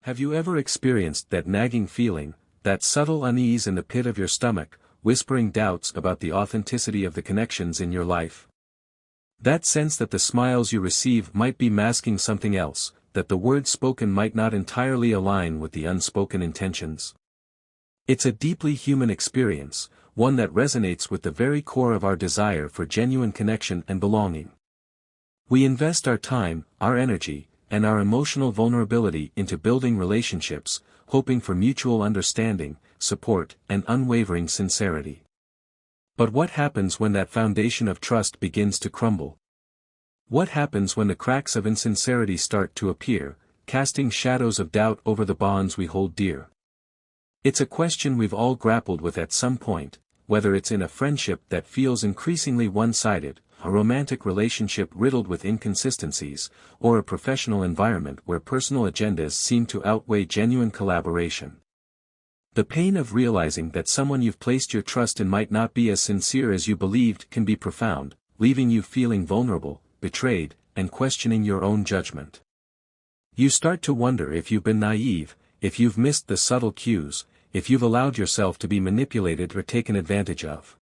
Have you ever experienced that nagging feeling, that subtle unease in the pit of your stomach, whispering doubts about the authenticity of the connections in your life? That sense that the smiles you receive might be masking something else, that the words spoken might not entirely align with the unspoken intentions? It's a deeply human experience, one that resonates with the very core of our desire for genuine connection and belonging. We invest our time, our energy, and our emotional vulnerability into building relationships, hoping for mutual understanding, support, and unwavering sincerity. But what happens when that foundation of trust begins to crumble? What happens when the cracks of insincerity start to appear, casting shadows of doubt over the bonds we hold dear? It's a question we've all grappled with at some point, whether it's in a friendship that feels increasingly one-sided, a romantic relationship riddled with inconsistencies, or a professional environment where personal agendas seem to outweigh genuine collaboration. The pain of realizing that someone you've placed your trust in might not be as sincere as you believed can be profound, leaving you feeling vulnerable, betrayed, and questioning your own judgment. You start to wonder if you've been naive, if you've missed the subtle cues, if you've allowed yourself to be manipulated or taken advantage of.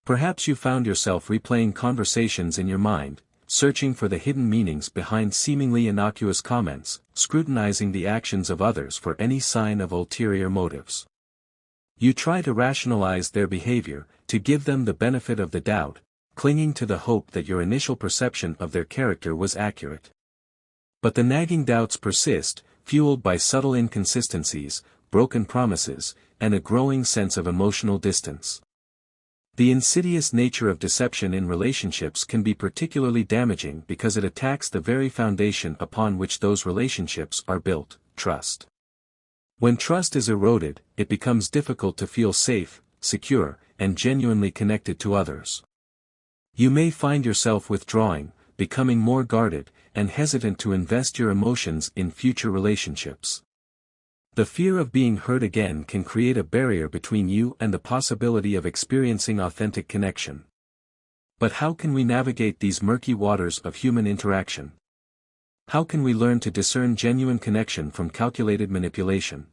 Perhaps you found yourself replaying conversations in your mind, searching for the hidden meanings behind seemingly innocuous comments, scrutinizing the actions of others for any sign of ulterior motives. You try to rationalize their behavior, to give them the benefit of the doubt, clinging to the hope that your initial perception of their character was accurate. But the nagging doubts persist, fueled by subtle inconsistencies, broken promises, and a growing sense of emotional distance. The insidious nature of deception in relationships can be particularly damaging because it attacks the very foundation upon which those relationships are built, trust. When trust is eroded, it becomes difficult to feel safe, secure, and genuinely connected to others. You may find yourself withdrawing, becoming more guarded, and hesitant to invest your emotions in future relationships. The fear of being hurt again can create a barrier between you and the possibility of experiencing authentic connection. But how can we navigate these murky waters of human interaction? How can we learn to discern genuine connection from calculated manipulation?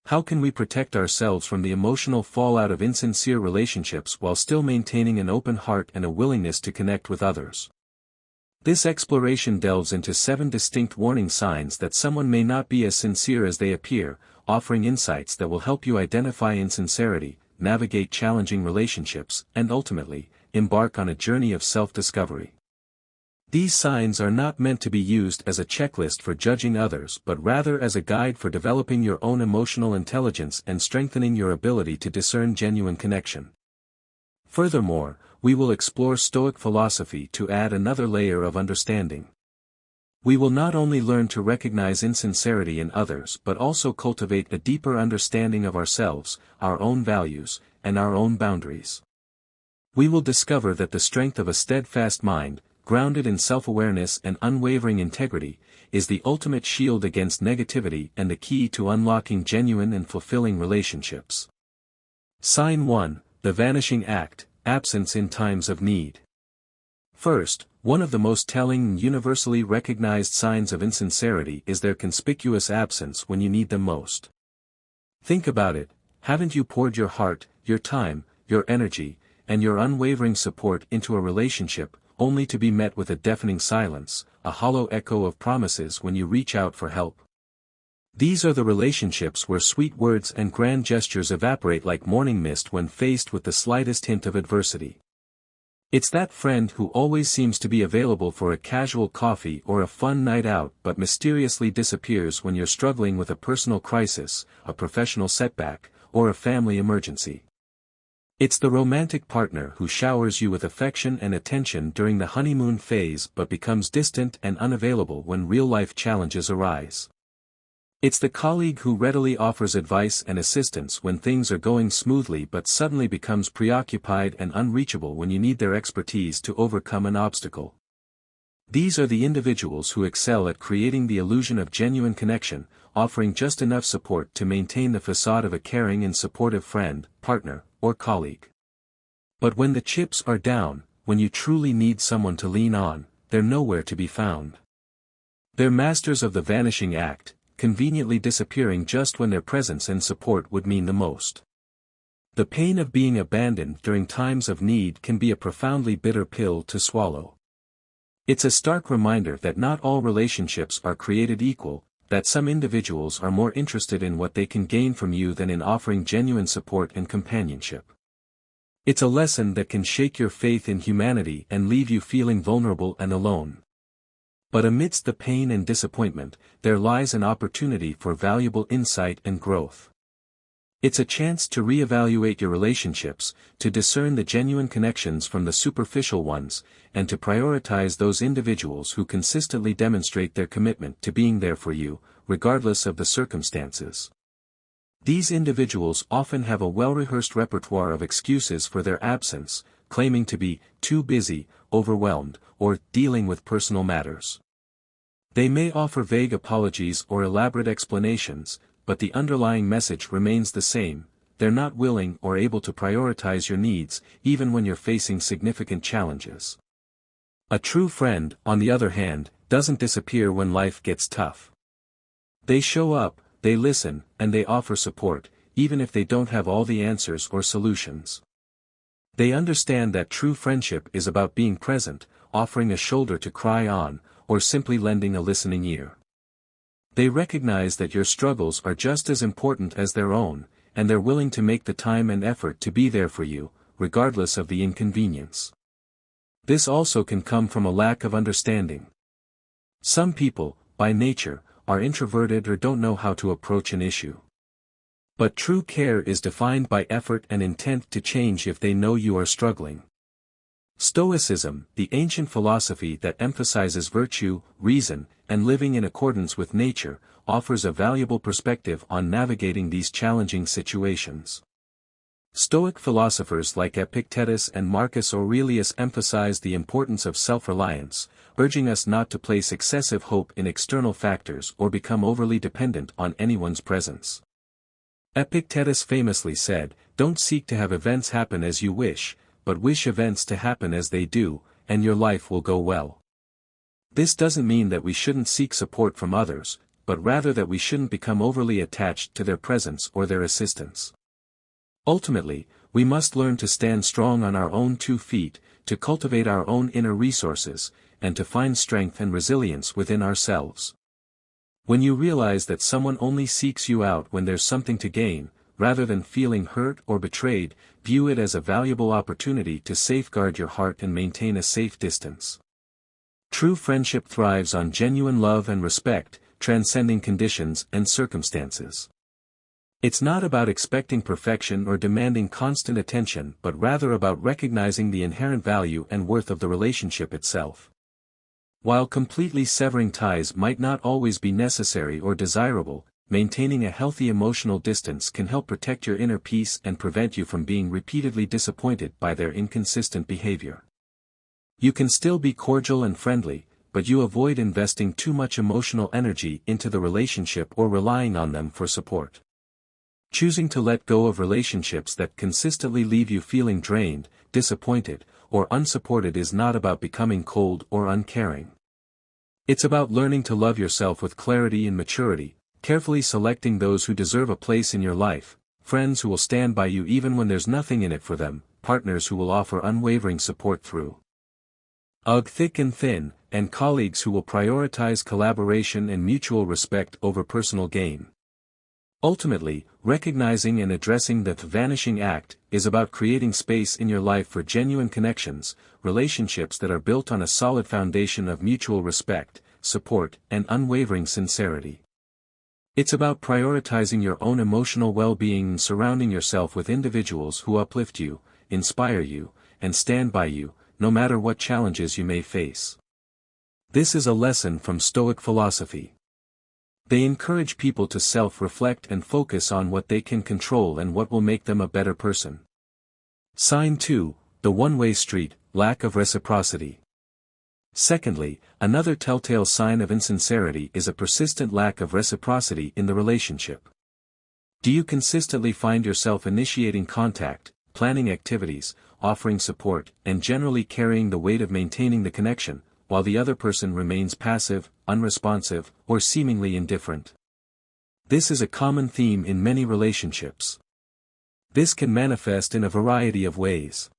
How can we protect ourselves from the emotional fallout of insincere relationships while still maintaining an open heart and a willingness to connect with others? This exploration delves into 7 distinct warning signs that someone may not be as sincere as they appear, offering insights that will help you identify insincerity, navigate challenging relationships, and ultimately, embark on a journey of self-discovery. These signs are not meant to be used as a checklist for judging others but rather as a guide for developing your own emotional intelligence and strengthening your ability to discern genuine connection. Furthermore, we will explore Stoic philosophy to add another layer of understanding. We will not only learn to recognize insincerity in others but also cultivate a deeper understanding of ourselves, our own values, and our own boundaries. We will discover that the strength of a steadfast mind, grounded in self-awareness and unwavering integrity, is the ultimate shield against negativity and the key to unlocking genuine and fulfilling relationships. Sign 1, the vanishing act. Absence in times of need. First, one of the most telling and universally recognized signs of insincerity is their conspicuous absence when you need them most. Think about it, haven't you poured your heart, your time, your energy, and your unwavering support into a relationship, only to be met with a deafening silence, a hollow echo of promises when you reach out for help? These are the relationships where sweet words and grand gestures evaporate like morning mist when faced with the slightest hint of adversity. It's that friend who always seems to be available for a casual coffee or a fun night out but mysteriously disappears when you're struggling with a personal crisis, a professional setback, or a family emergency. It's the romantic partner who showers you with affection and attention during the honeymoon phase but becomes distant and unavailable when real-life challenges arise. It's the colleague who readily offers advice and assistance when things are going smoothly but suddenly becomes preoccupied and unreachable when you need their expertise to overcome an obstacle. These are the individuals who excel at creating the illusion of genuine connection, offering just enough support to maintain the facade of a caring and supportive friend, partner, or colleague. But when the chips are down, when you truly need someone to lean on, they're nowhere to be found. They're masters of the vanishing act, conveniently disappearing just when their presence and support would mean the most. The pain of being abandoned during times of need can be a profoundly bitter pill to swallow. It's a stark reminder that not all relationships are created equal, that some individuals are more interested in what they can gain from you than in offering genuine support and companionship. It's a lesson that can shake your faith in humanity and leave you feeling vulnerable and alone. But amidst the pain and disappointment, there lies an opportunity for valuable insight and growth. It's a chance to reevaluate your relationships, to discern the genuine connections from the superficial ones, and to prioritize those individuals who consistently demonstrate their commitment to being there for you, regardless of the circumstances. These individuals often have a well-rehearsed repertoire of excuses for their absence, claiming to be too busy, overwhelmed, or dealing with personal matters. They may offer vague apologies or elaborate explanations, but the underlying message remains the same: they're not willing or able to prioritize your needs, even when you're facing significant challenges. A true friend, on the other hand, doesn't disappear when life gets tough. They show up, they listen, and they offer support, even if they don't have all the answers or solutions. They understand that true friendship is about being present, offering a shoulder to cry on, or simply lending a listening ear. They recognize that your struggles are just as important as their own, and they're willing to make the time and effort to be there for you, regardless of the inconvenience. This also can come from a lack of understanding. Some people, by nature, are introverted or don't know how to approach an issue. But true care is defined by effort and intent to change if they know you are struggling. Stoicism, the ancient philosophy that emphasizes virtue, reason, and living in accordance with nature, offers a valuable perspective on navigating these challenging situations. Stoic philosophers like Epictetus and Marcus Aurelius emphasize the importance of self-reliance, urging us not to place excessive hope in external factors or become overly dependent on anyone's presence. Epictetus famously said, "Don't seek to have events happen as you wish, but wish events to happen as they do, and your life will go well." This doesn't mean that we shouldn't seek support from others, but rather that we shouldn't become overly attached to their presence or their assistance. Ultimately, we must learn to stand strong on our own 2 feet, to cultivate our own inner resources, and to find strength and resilience within ourselves. When you realize that someone only seeks you out when there's something to gain, rather than feeling hurt or betrayed, view it as a valuable opportunity to safeguard your heart and maintain a safe distance. True friendship thrives on genuine love and respect, transcending conditions and circumstances. It's not about expecting perfection or demanding constant attention, but rather about recognizing the inherent value and worth of the relationship itself. While completely severing ties might not always be necessary or desirable, maintaining a healthy emotional distance can help protect your inner peace and prevent you from being repeatedly disappointed by their inconsistent behavior. You can still be cordial and friendly, but you avoid investing too much emotional energy into the relationship or relying on them for support. Choosing to let go of relationships that consistently leave you feeling drained, disappointed, or unsupported is not about becoming cold or uncaring. It's about learning to love yourself with clarity and maturity, carefully selecting those who deserve a place in your life, friends who will stand by you even when there's nothing in it for them, partners who will offer unwavering support through thick and thin, and colleagues who will prioritize collaboration and mutual respect over personal gain. Ultimately, recognizing and addressing the vanishing act is about creating space in your life for genuine connections, relationships that are built on a solid foundation of mutual respect, support, and unwavering sincerity. It's about prioritizing your own emotional well-being and surrounding yourself with individuals who uplift you, inspire you, and stand by you, no matter what challenges you may face. This is a lesson from Stoic philosophy. They encourage people to self-reflect and focus on what they can control and what will make them a better person. Sign 2, the one-way street, lack of reciprocity. Secondly, another telltale sign of insincerity is a persistent lack of reciprocity in the relationship. Do you consistently find yourself initiating contact, planning activities, offering support, and generally carrying the weight of maintaining the connection, while the other person remains passive, unresponsive, or seemingly indifferent? This is a common theme in many relationships. This can manifest in a variety of ways.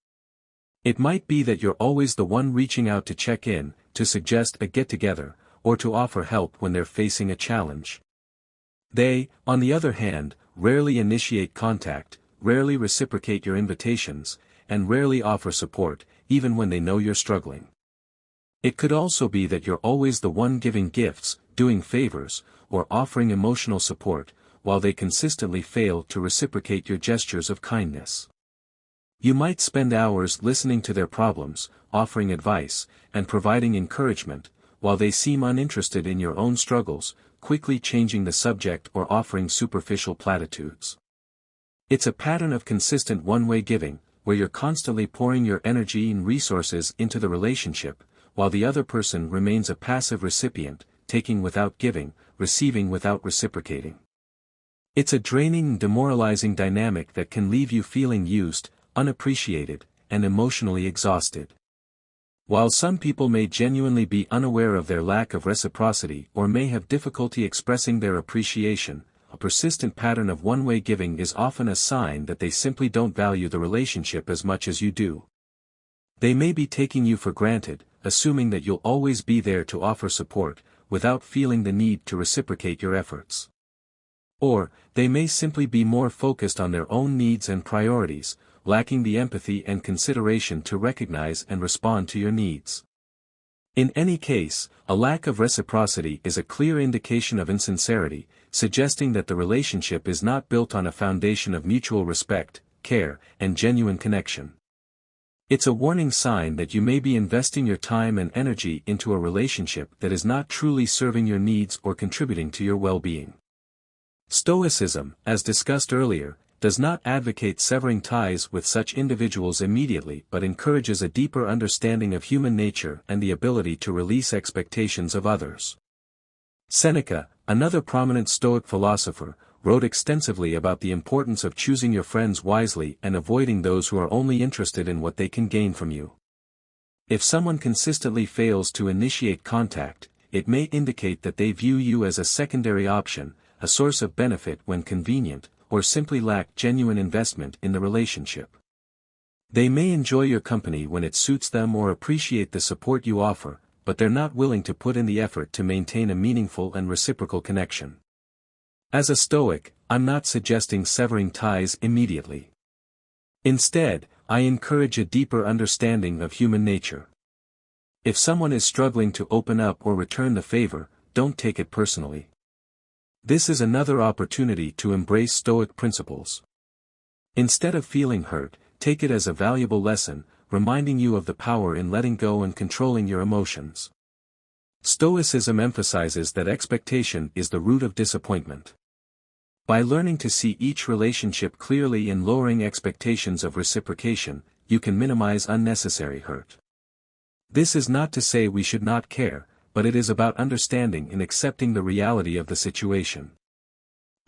It might be that you're always the one reaching out to check in, to suggest a get-together, or to offer help when they're facing a challenge. They, on the other hand, rarely initiate contact, rarely reciprocate your invitations, and rarely offer support, even when they know you're struggling. It could also be that you're always the one giving gifts, doing favors, or offering emotional support, while they consistently fail to reciprocate your gestures of kindness. You might spend hours listening to their problems, offering advice, and providing encouragement, while they seem uninterested in your own struggles, quickly changing the subject or offering superficial platitudes. It's a pattern of consistent one-way giving, where you're constantly pouring your energy and resources into the relationship, while the other person remains a passive recipient, taking without giving, receiving without reciprocating. It's a draining and demoralizing dynamic that can leave you feeling used, unappreciated, and emotionally exhausted. While some people may genuinely be unaware of their lack of reciprocity or may have difficulty expressing their appreciation, a persistent pattern of one-way giving is often a sign that they simply don't value the relationship as much as you do. They may be taking you for granted, assuming that you'll always be there to offer support, without feeling the need to reciprocate your efforts. Or, they may simply be more focused on their own needs and priorities, lacking the empathy and consideration to recognize and respond to your needs. In any case, a lack of reciprocity is a clear indication of insincerity, suggesting that the relationship is not built on a foundation of mutual respect, care, and genuine connection. It's a warning sign that you may be investing your time and energy into a relationship that is not truly serving your needs or contributing to your well-being. Stoicism, as discussed earlier, does not advocate severing ties with such individuals immediately but encourages a deeper understanding of human nature and the ability to release expectations of others. Seneca, another prominent Stoic philosopher, wrote extensively about the importance of choosing your friends wisely and avoiding those who are only interested in what they can gain from you. If someone consistently fails to initiate contact, it may indicate that they view you as a secondary option, a source of benefit when convenient, or simply lack genuine investment in the relationship. They may enjoy your company when it suits them or appreciate the support you offer, but they're not willing to put in the effort to maintain a meaningful and reciprocal connection. As a Stoic, I'm not suggesting severing ties immediately. Instead, I encourage a deeper understanding of human nature. If someone is struggling to open up or return the favor, don't take it personally. This is another opportunity to embrace Stoic principles. Instead of feeling hurt, take it as a valuable lesson, reminding you of the power in letting go and controlling your emotions. Stoicism emphasizes that expectation is the root of disappointment. By learning to see each relationship clearly and lowering expectations of reciprocation, you can minimize unnecessary hurt. This is not to say we should not care, but it is about understanding and accepting the reality of the situation.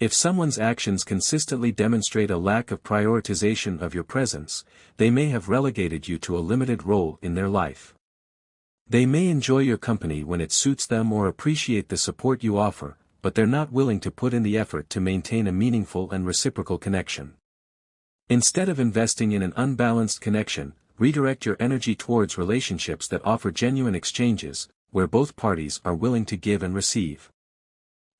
If someone's actions consistently demonstrate a lack of prioritization of your presence, they may have relegated you to a limited role in their life. They may enjoy your company when it suits them or appreciate the support you offer, but they're not willing to put in the effort to maintain a meaningful and reciprocal connection. Instead of investing in an unbalanced connection, redirect your energy towards relationships that offer genuine exchanges, where both parties are willing to give and receive.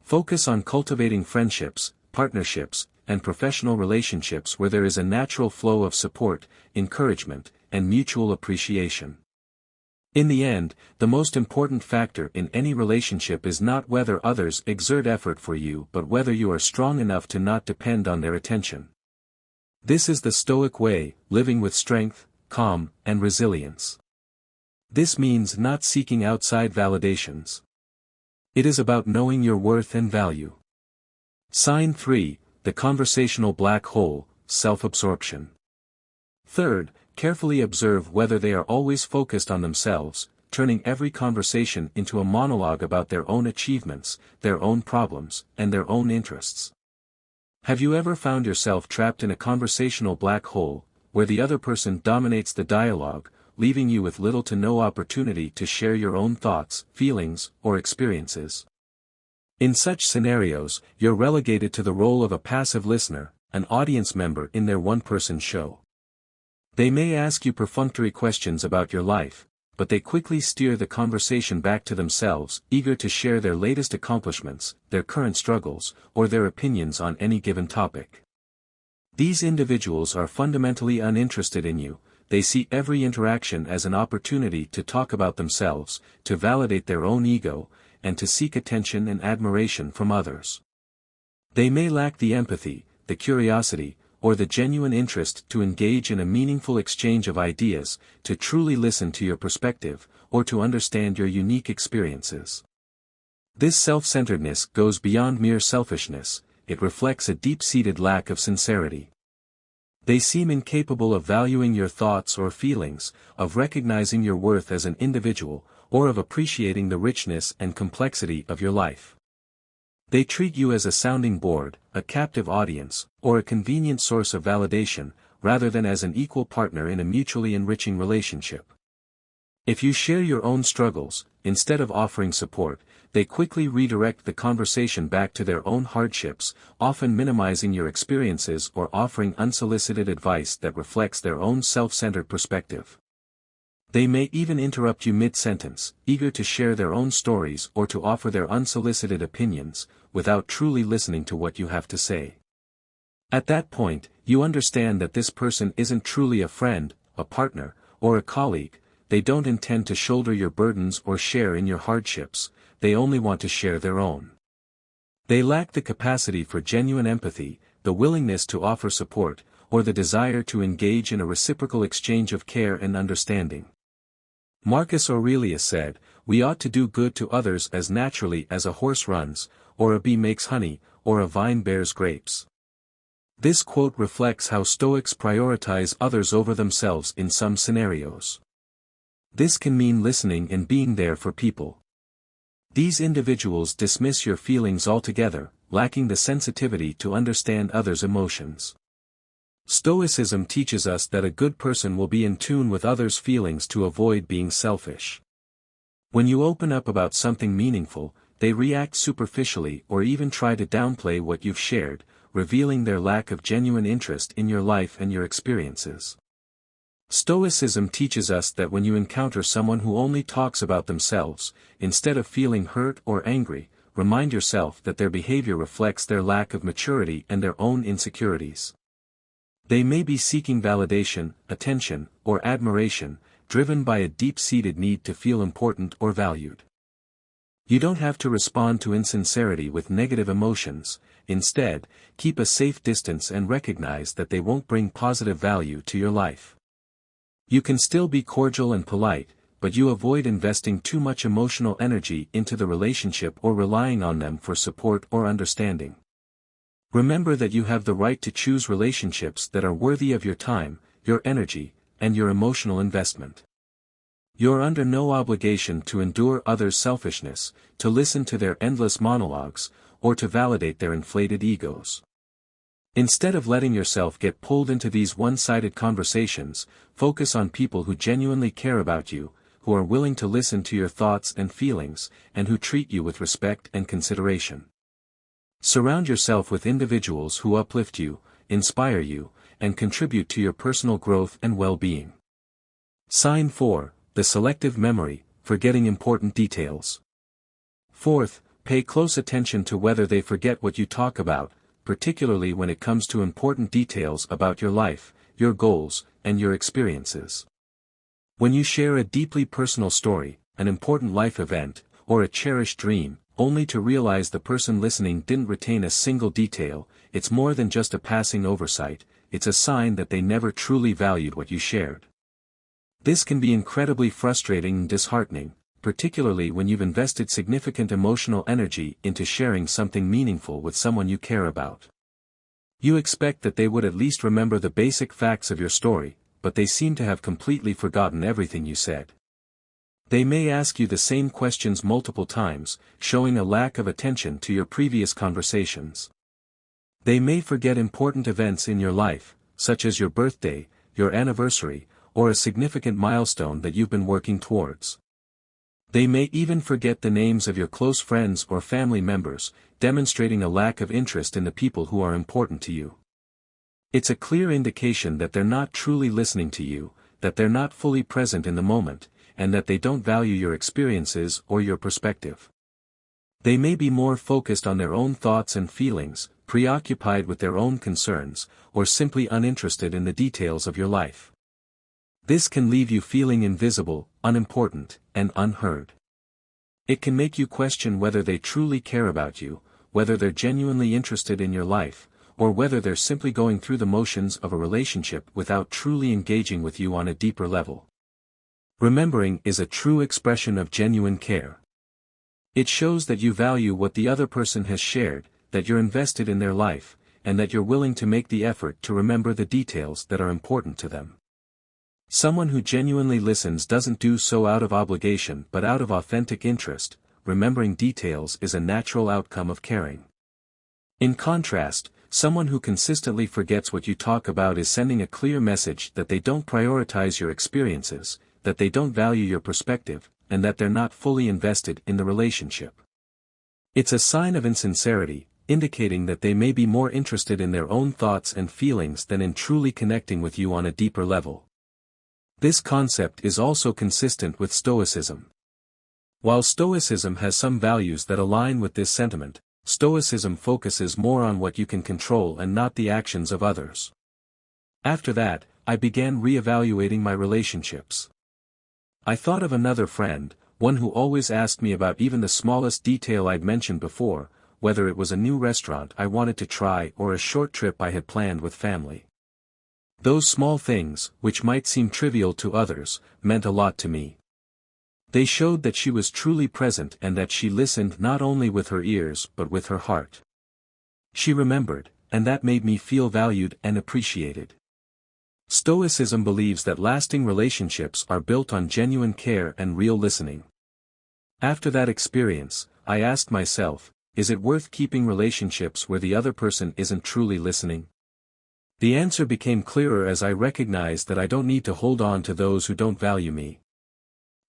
Focus on cultivating friendships, partnerships, and professional relationships where there is a natural flow of support, encouragement, and mutual appreciation. In the end, the most important factor in any relationship is not whether others exert effort for you but whether you are strong enough to not depend on their attention. This is the Stoic way, living with strength, calm, and resilience. This means not seeking outside validations. It is about knowing your worth and value. Sign 3, the conversational black hole, self-absorption. Third, carefully observe whether they are always focused on themselves, turning every conversation into a monologue about their own achievements, their own problems, and their own interests. Have you ever found yourself trapped in a conversational black hole, where the other person dominates the dialogue, leaving you with little to no opportunity to share your own thoughts, feelings, or experiences? In such scenarios, you're relegated to the role of a passive listener, an audience member in their one-person show. They may ask you perfunctory questions about your life, but they quickly steer the conversation back to themselves, eager to share their latest accomplishments, their current struggles, or their opinions on any given topic. These individuals are fundamentally uninterested in you. They see every interaction as an opportunity to talk about themselves, to validate their own ego, and to seek attention and admiration from others. They may lack the empathy, the curiosity, or the genuine interest to engage in a meaningful exchange of ideas, to truly listen to your perspective, or to understand your unique experiences. This self-centeredness goes beyond mere selfishness. It reflects a deep-seated lack of sincerity. They seem incapable of valuing your thoughts or feelings, of recognizing your worth as an individual, or of appreciating the richness and complexity of your life. They treat you as a sounding board, a captive audience, or a convenient source of validation, rather than as an equal partner in a mutually enriching relationship. If you share your own struggles, instead of offering support, they quickly redirect the conversation back to their own hardships, often minimizing your experiences or offering unsolicited advice that reflects their own self-centered perspective. They may even interrupt you mid-sentence, eager to share their own stories or to offer their unsolicited opinions, without truly listening to what you have to say. At that point, you understand that this person isn't truly a friend, a partner, or a colleague. They don't intend to shoulder your burdens or share in your hardships. They only want to share their own. They lack the capacity for genuine empathy, the willingness to offer support, or the desire to engage in a reciprocal exchange of care and understanding. Marcus Aurelius said, "We ought to do good to others as naturally as a horse runs, or a bee makes honey, or a vine bears grapes." This quote reflects how Stoics prioritize others over themselves in some scenarios. This can mean listening and being there for people. These individuals dismiss your feelings altogether, lacking the sensitivity to understand others' emotions. Stoicism teaches us that a good person will be in tune with others' feelings to avoid being selfish. When you open up about something meaningful, they react superficially or even try to downplay what you've shared, revealing their lack of genuine interest in your life and your experiences. Stoicism teaches us that when you encounter someone who only talks about themselves, instead of feeling hurt or angry, remind yourself that their behavior reflects their lack of maturity and their own insecurities. They may be seeking validation, attention, or admiration, driven by a deep-seated need to feel important or valued. You don't have to respond to insincerity with negative emotions. Instead, keep a safe distance and recognize that they won't bring positive value to your life. You can still be cordial and polite, but you avoid investing too much emotional energy into the relationship or relying on them for support or understanding. Remember that you have the right to choose relationships that are worthy of your time, your energy, and your emotional investment. You're under no obligation to endure others' selfishness, to listen to their endless monologues, or to validate their inflated egos. Instead of letting yourself get pulled into these one-sided conversations, focus on people who genuinely care about you, who are willing to listen to your thoughts and feelings, and who treat you with respect and consideration. Surround yourself with individuals who uplift you, inspire you, and contribute to your personal growth and well-being. Sign 4, the selective memory, forgetting important details. Fourth, pay close attention to whether they forget what you talk about, particularly when it comes to important details about your life, your goals, and your experiences. When you share a deeply personal story, an important life event, or a cherished dream, only to realize the person listening didn't retain a single detail, it's more than just a passing oversight, it's a sign that they never truly valued what you shared. This can be incredibly frustrating and disheartening, particularly when you've invested significant emotional energy into sharing something meaningful with someone you care about. You expect that they would at least remember the basic facts of your story, but they seem to have completely forgotten everything you said. They may ask you the same questions multiple times, showing a lack of attention to your previous conversations. They may forget important events in your life, such as your birthday, your anniversary, or a significant milestone that you've been working towards. They may even forget the names of your close friends or family members, demonstrating a lack of interest in the people who are important to you. It's a clear indication that they're not truly listening to you, that they're not fully present in the moment, and that they don't value your experiences or your perspective. They may be more focused on their own thoughts and feelings, preoccupied with their own concerns, or simply uninterested in the details of your life. This can leave you feeling invisible, unimportant, and unheard. It can make you question whether they truly care about you, whether they're genuinely interested in your life, or whether they're simply going through the motions of a relationship without truly engaging with you on a deeper level. Remembering is a true expression of genuine care. It shows that you value what the other person has shared, that you're invested in their life, and that you're willing to make the effort to remember the details that are important to them. Someone who genuinely listens doesn't do so out of obligation but out of authentic interest. Remembering details is a natural outcome of caring. In contrast, someone who consistently forgets what you talk about is sending a clear message that they don't prioritize your experiences, that they don't value your perspective, and that they're not fully invested in the relationship. It's a sign of insincerity, indicating that they may be more interested in their own thoughts and feelings than in truly connecting with you on a deeper level. This concept is also consistent with Stoicism. While Stoicism has some values that align with this sentiment, Stoicism focuses more on what you can control and not the actions of others. After that, I began re-evaluating my relationships. I thought of another friend, one who always asked me about even the smallest detail I'd mentioned before, whether it was a new restaurant I wanted to try or a short trip I had planned with family. Those small things, which might seem trivial to others, meant a lot to me. They showed that she was truly present and that she listened not only with her ears but with her heart. She remembered, and that made me feel valued and appreciated. Stoicism believes that lasting relationships are built on genuine care and real listening. After that experience, I asked myself, is it worth keeping relationships where the other person isn't truly listening? The answer became clearer as I recognized that I don't need to hold on to those who don't value me.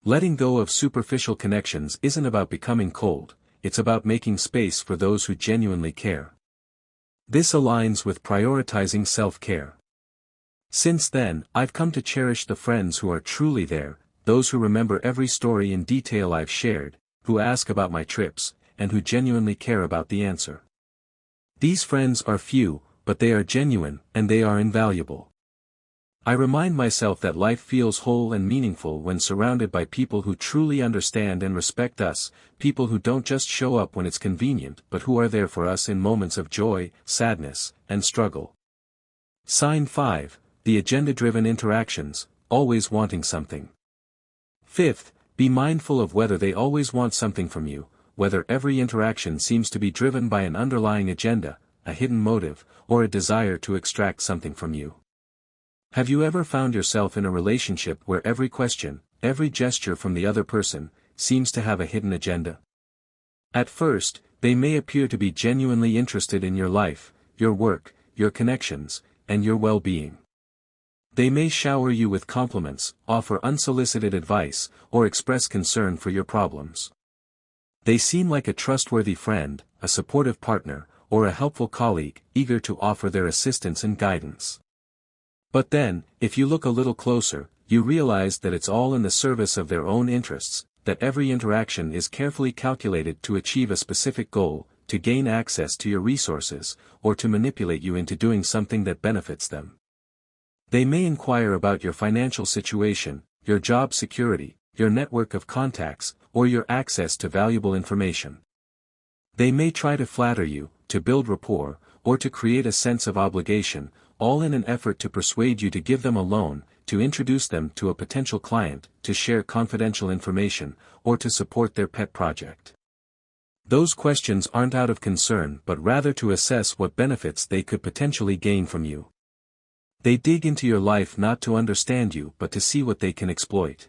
Letting go of superficial connections isn't about becoming cold, it's about making space for those who genuinely care. This aligns with prioritizing self-care. Since then, I've come to cherish the friends who are truly there, those who remember every story in detail I've shared, who ask about my trips, and who genuinely care about the answer. These friends are few, but they are genuine, and they are invaluable. I remind myself that life feels whole and meaningful when surrounded by people who truly understand and respect us, people who don't just show up when it's convenient but who are there for us in moments of joy, sadness, and struggle. Sign 5, the agenda-driven interactions, always wanting something. Fifth, be mindful of whether they always want something from you, whether every interaction seems to be driven by an underlying agenda, a hidden motive, or a desire to extract something from you. Have you ever found yourself in a relationship where every question, every gesture from the other person, seems to have a hidden agenda? At first, they may appear to be genuinely interested in your life, your work, your connections, and your well-being. They may shower you with compliments, offer unsolicited advice, or express concern for your problems. They seem like a trustworthy friend, a supportive partner, or a helpful colleague, eager to offer their assistance and guidance. But then, if you look a little closer, you realize that it's all in the service of their own interests, that every interaction is carefully calculated to achieve a specific goal, to gain access to your resources, or to manipulate you into doing something that benefits them. They may inquire about your financial situation, your job security, your network of contacts, or your access to valuable information. They may try to flatter you, to build rapport, or to create a sense of obligation, all in an effort to persuade you to give them a loan, to introduce them to a potential client, to share confidential information, or to support their pet project. Those questions aren't out of concern but rather to assess what benefits they could potentially gain from you. They dig into your life not to understand you but to see what they can exploit.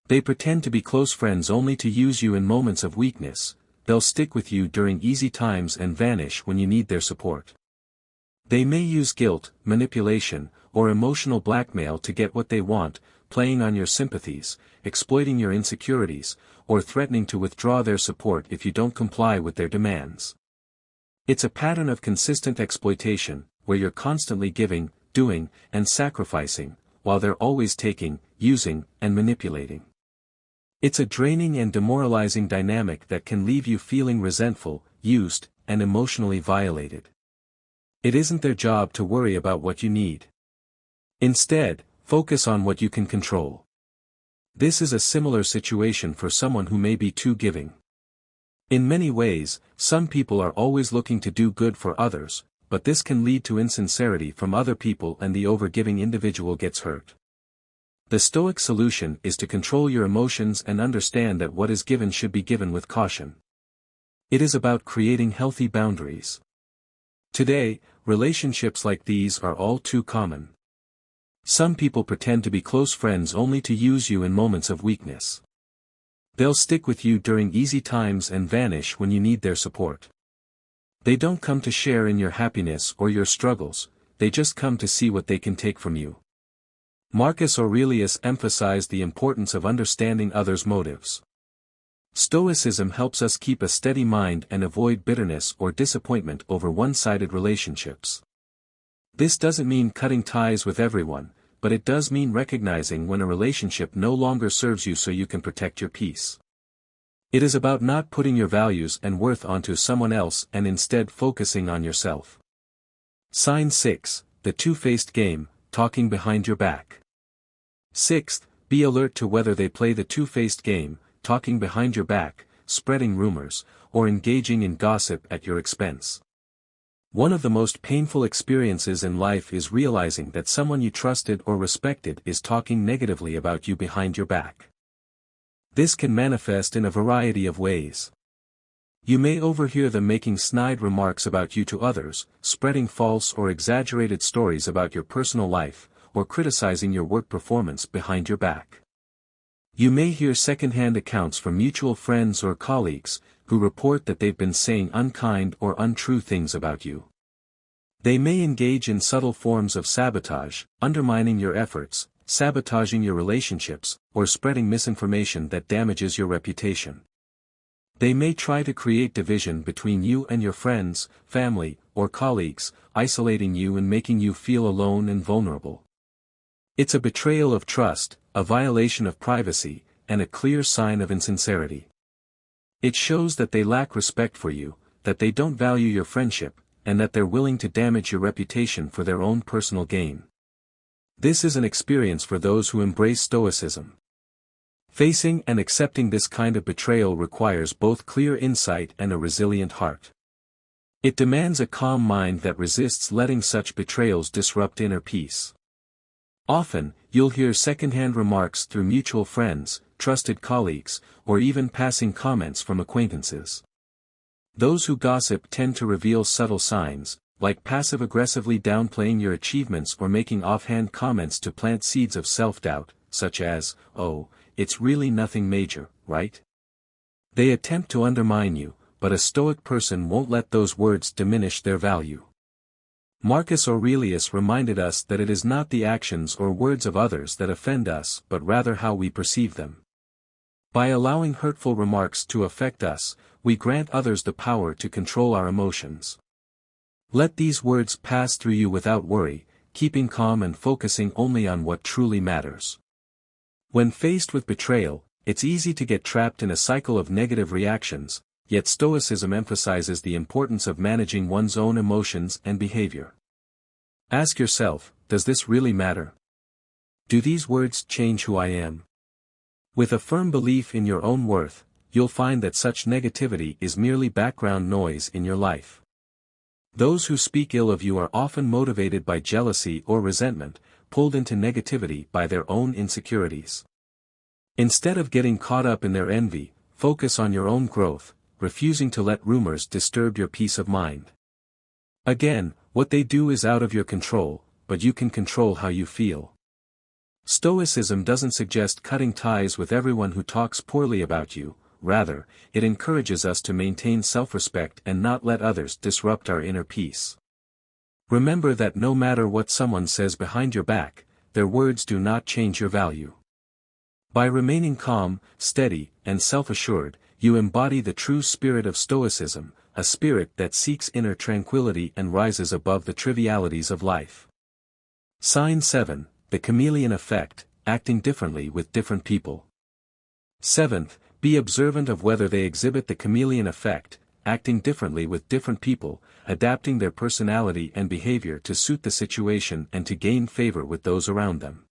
They pretend to be close friends only to use you in moments of weakness. They'll stick with you during easy times and vanish when you need their support. They may use guilt, manipulation, or emotional blackmail to get what they want, playing on your sympathies, exploiting your insecurities, or threatening to withdraw their support if you don't comply with their demands. It's a pattern of consistent exploitation, where you're constantly giving, doing, and sacrificing, while they're always taking, using, and manipulating. It's a draining and demoralizing dynamic that can leave you feeling resentful, used, and emotionally violated. It isn't their job to worry about what you need. Instead, focus on what you can control. This is a similar situation for someone who may be too giving. In many ways, some people are always looking to do good for others, but this can lead to insincerity from other people and the overgiving individual gets hurt. The Stoic solution is to control your emotions and understand that what is given should be given with caution. It is about creating healthy boundaries. Today, relationships like these are all too common. Some people pretend to be close friends only to use you in moments of weakness. They'll stick with you during easy times and vanish when you need their support. They don't come to share in your happiness or your struggles, they just come to see what they can take from you. Marcus Aurelius emphasized the importance of understanding others' motives. Stoicism helps us keep a steady mind and avoid bitterness or disappointment over one-sided relationships. This doesn't mean cutting ties with everyone, but it does mean recognizing when a relationship no longer serves you so you can protect your peace. It is about not putting your values and worth onto someone else and instead focusing on yourself. Sign 6, the two-faced game, talking behind your back. 6th, be alert to whether they play the two-faced game, talking behind your back, spreading rumors, or engaging in gossip at your expense. One of the most painful experiences in life is realizing that someone you trusted or respected is talking negatively about you behind your back. This can manifest in a variety of ways. You may overhear them making snide remarks about you to others, spreading false or exaggerated stories about your personal life, or criticizing your work performance behind your back. You may hear second-hand accounts from mutual friends or colleagues, who report that they've been saying unkind or untrue things about you. They may engage in subtle forms of sabotage, undermining your efforts, sabotaging your relationships, or spreading misinformation that damages your reputation. They may try to create division between you and your friends, family, or colleagues, isolating you and making you feel alone and vulnerable. It's a betrayal of trust, a violation of privacy, and a clear sign of insincerity. It shows that they lack respect for you, that they don't value your friendship, and that they're willing to damage your reputation for their own personal gain. This is an experience for those who embrace Stoicism. Facing and accepting this kind of betrayal requires both clear insight and a resilient heart. It demands a calm mind that resists letting such betrayals disrupt inner peace. Often, you'll hear second-hand remarks through mutual friends, trusted colleagues, or even passing comments from acquaintances. Those who gossip tend to reveal subtle signs, like passive-aggressively downplaying your achievements or making offhand comments to plant seeds of self-doubt, such as, "Oh, it's really nothing major, right?" They attempt to undermine you, but a Stoic person won't let those words diminish their value. Marcus Aurelius reminded us that it is not the actions or words of others that offend us but rather how we perceive them. By allowing hurtful remarks to affect us, we grant others the power to control our emotions. Let these words pass through you without worry, keeping calm and focusing only on what truly matters. When faced with betrayal, it's easy to get trapped in a cycle of negative reactions, yet Stoicism emphasizes the importance of managing one's own emotions and behavior. Ask yourself, does this really matter? Do these words change who I am? With a firm belief in your own worth, you'll find that such negativity is merely background noise in your life. Those who speak ill of you are often motivated by jealousy or resentment, pulled into negativity by their own insecurities. Instead of getting caught up in their envy, focus on your own growth, refusing to let rumors disturb your peace of mind. Again, what they do is out of your control, but you can control how you feel. Stoicism doesn't suggest cutting ties with everyone who talks poorly about you, rather, it encourages us to maintain self-respect and not let others disrupt our inner peace. Remember that no matter what someone says behind your back, their words do not change your value. By remaining calm, steady, and self-assured, you embody the true spirit of Stoicism, a spirit that seeks inner tranquility and rises above the trivialities of life. Sign 7, the chameleon effect, acting differently with different people. 7th, be observant of whether they exhibit the chameleon effect, acting differently with different people, adapting their personality and behavior to suit the situation and to gain favor with those around them.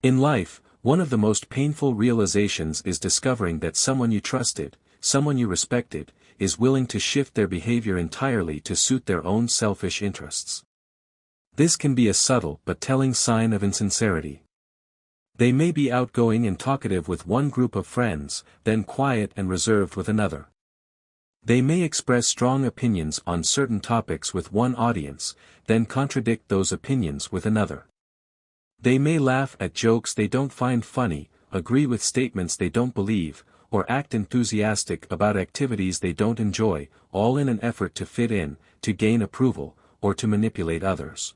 In life, one of the most painful realizations is discovering that someone you trusted, someone you respected, is willing to shift their behavior entirely to suit their own selfish interests. This can be a subtle but telling sign of insincerity. They may be outgoing and talkative with one group of friends, then quiet and reserved with another. They may express strong opinions on certain topics with one audience, then contradict those opinions with another. They may laugh at jokes they don't find funny, agree with statements they don't believe, or act enthusiastic about activities they don't enjoy, all in an effort to fit in, to gain approval, or to manipulate others.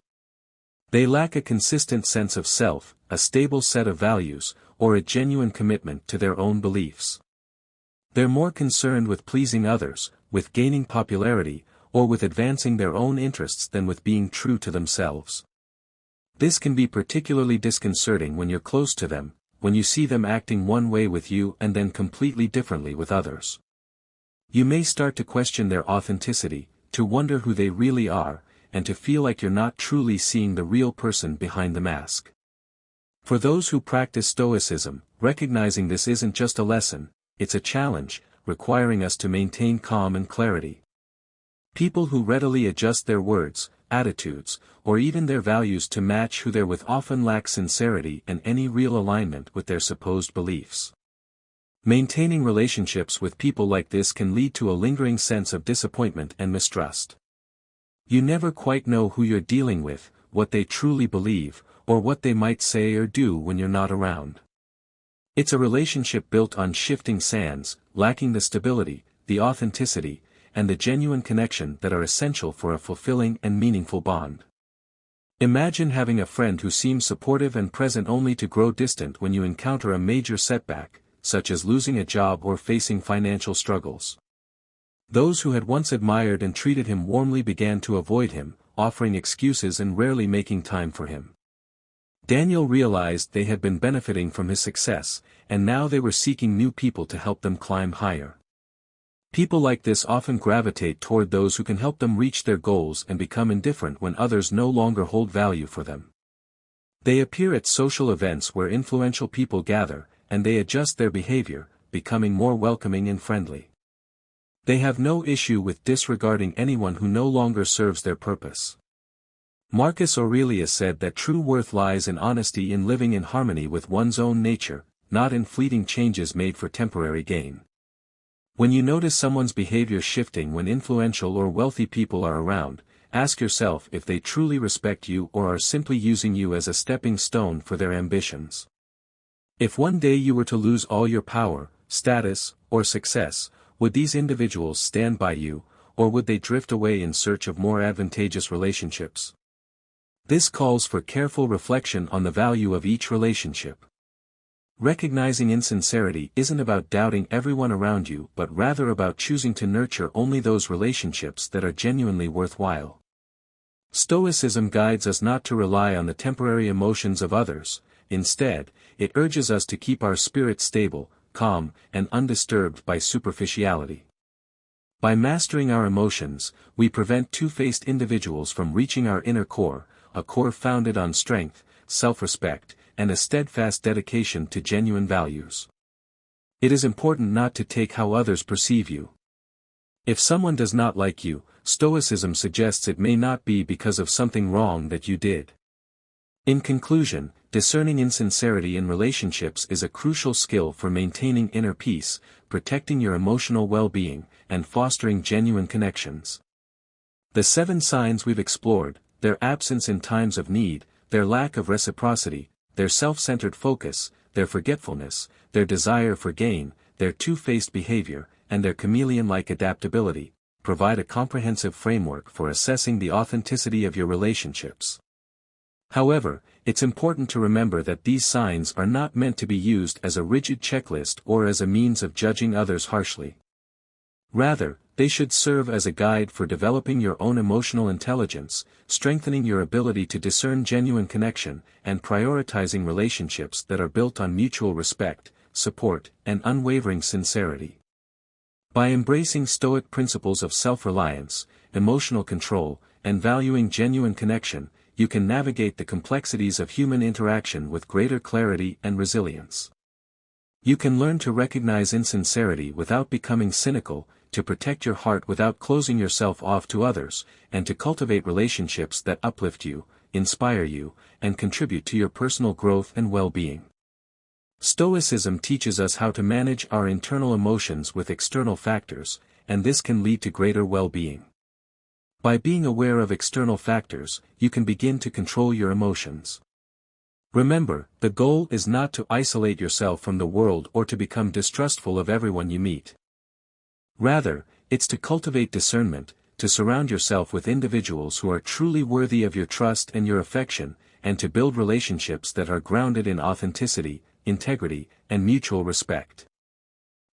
They lack a consistent sense of self, a stable set of values, or a genuine commitment to their own beliefs. They're more concerned with pleasing others, with gaining popularity, or with advancing their own interests than with being true to themselves. This can be particularly disconcerting when you're close to them, when you see them acting one way with you and then completely differently with others. You may start to question their authenticity, to wonder who they really are, and to feel like you're not truly seeing the real person behind the mask. For those who practice Stoicism, recognizing this isn't just a lesson, it's a challenge, requiring us to maintain calm and clarity. People who readily adjust their words, attitudes, or even their values to match who they're with often lack sincerity and any real alignment with their supposed beliefs. Maintaining relationships with people like this can lead to a lingering sense of disappointment and mistrust. You never quite know who you're dealing with, what they truly believe, or what they might say or do when you're not around. It's a relationship built on shifting sands, lacking the stability, the authenticity, and the genuine connection that are essential for a fulfilling and meaningful bond. Imagine having a friend who seems supportive and present only to grow distant when you encounter a major setback, such as losing a job or facing financial struggles. Those who had once admired and treated him warmly began to avoid him, offering excuses and rarely making time for him. Daniel realized they had been benefiting from his success, and now they were seeking new people to help them climb higher. People like this often gravitate toward those who can help them reach their goals and become indifferent when others no longer hold value for them. They appear at social events where influential people gather, and they adjust their behavior, becoming more welcoming and friendly. They have no issue with disregarding anyone who no longer serves their purpose. Marcus Aurelius said that true worth lies in honesty, in living in harmony with one's own nature, not in fleeting changes made for temporary gain. When you notice someone's behavior shifting when influential or wealthy people are around, ask yourself if they truly respect you or are simply using you as a stepping stone for their ambitions. If one day you were to lose all your power, status, or success, would these individuals stand by you, or would they drift away in search of more advantageous relationships? This calls for careful reflection on the value of each relationship. Recognizing insincerity isn't about doubting everyone around you but rather about choosing to nurture only those relationships that are genuinely worthwhile. Stoicism guides us not to rely on the temporary emotions of others. Instead, it urges us to keep our spirit stable, calm, and undisturbed by superficiality. By mastering our emotions, we prevent two-faced individuals from reaching our inner core, a core founded on strength, self-respect, and a steadfast dedication to genuine values. It is important not to take how others perceive you. If someone does not like you, Stoicism suggests it may not be because of something wrong that you did. In conclusion, discerning insincerity in relationships is a crucial skill for maintaining inner peace, protecting your emotional well-being, and fostering genuine connections. The 7 signs we've explored, their absence in times of need, their lack of reciprocity, their self-centered focus, their forgetfulness, their desire for gain, their two-faced behavior, and their chameleon-like adaptability, provide a comprehensive framework for assessing the authenticity of your relationships. However, it's important to remember that these signs are not meant to be used as a rigid checklist or as a means of judging others harshly. Rather, they should serve as a guide for developing your own emotional intelligence, strengthening your ability to discern genuine connection, and prioritizing relationships that are built on mutual respect, support, and unwavering sincerity. By embracing Stoic principles of self-reliance, emotional control, and valuing genuine connection, you can navigate the complexities of human interaction with greater clarity and resilience. You can learn to recognize insincerity without becoming cynical, to protect your heart without closing yourself off to others, and to cultivate relationships that uplift you, inspire you, and contribute to your personal growth and well-being. Stoicism teaches us how to manage our internal emotions with external factors, and this can lead to greater well-being. By being aware of external factors, you can begin to control your emotions. Remember, the goal is not to isolate yourself from the world or to become distrustful of everyone you meet. Rather, it's to cultivate discernment, to surround yourself with individuals who are truly worthy of your trust and your affection, and to build relationships that are grounded in authenticity, integrity, and mutual respect.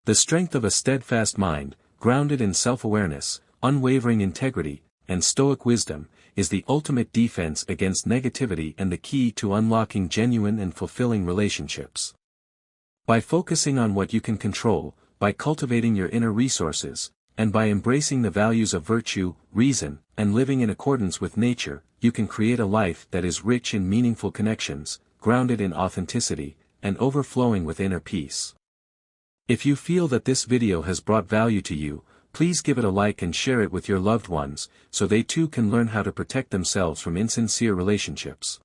The strength of a steadfast mind, grounded in self-awareness, unwavering integrity, and Stoic wisdom, is the ultimate defense against negativity and the key to unlocking genuine and fulfilling relationships. By focusing on what you can control, by cultivating your inner resources, and by embracing the values of virtue, reason, and living in accordance with nature, you can create a life that is rich in meaningful connections, grounded in authenticity, and overflowing with inner peace. If you feel that this video has brought value to you, please give it a like and share it with your loved ones, so they too can learn how to protect themselves from insincere relationships.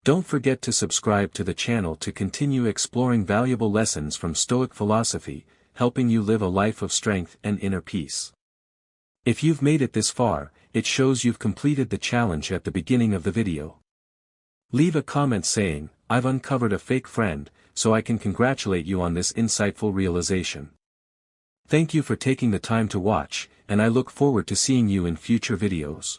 Don't forget to subscribe to the channel to continue exploring valuable lessons from Stoic philosophy, helping you live a life of strength and inner peace. If you've made it this far, it shows you've completed the challenge at the beginning of the video. Leave a comment saying, "I've uncovered a fake friend," so I can congratulate you on this insightful realization. Thank you for taking the time to watch, and I look forward to seeing you in future videos.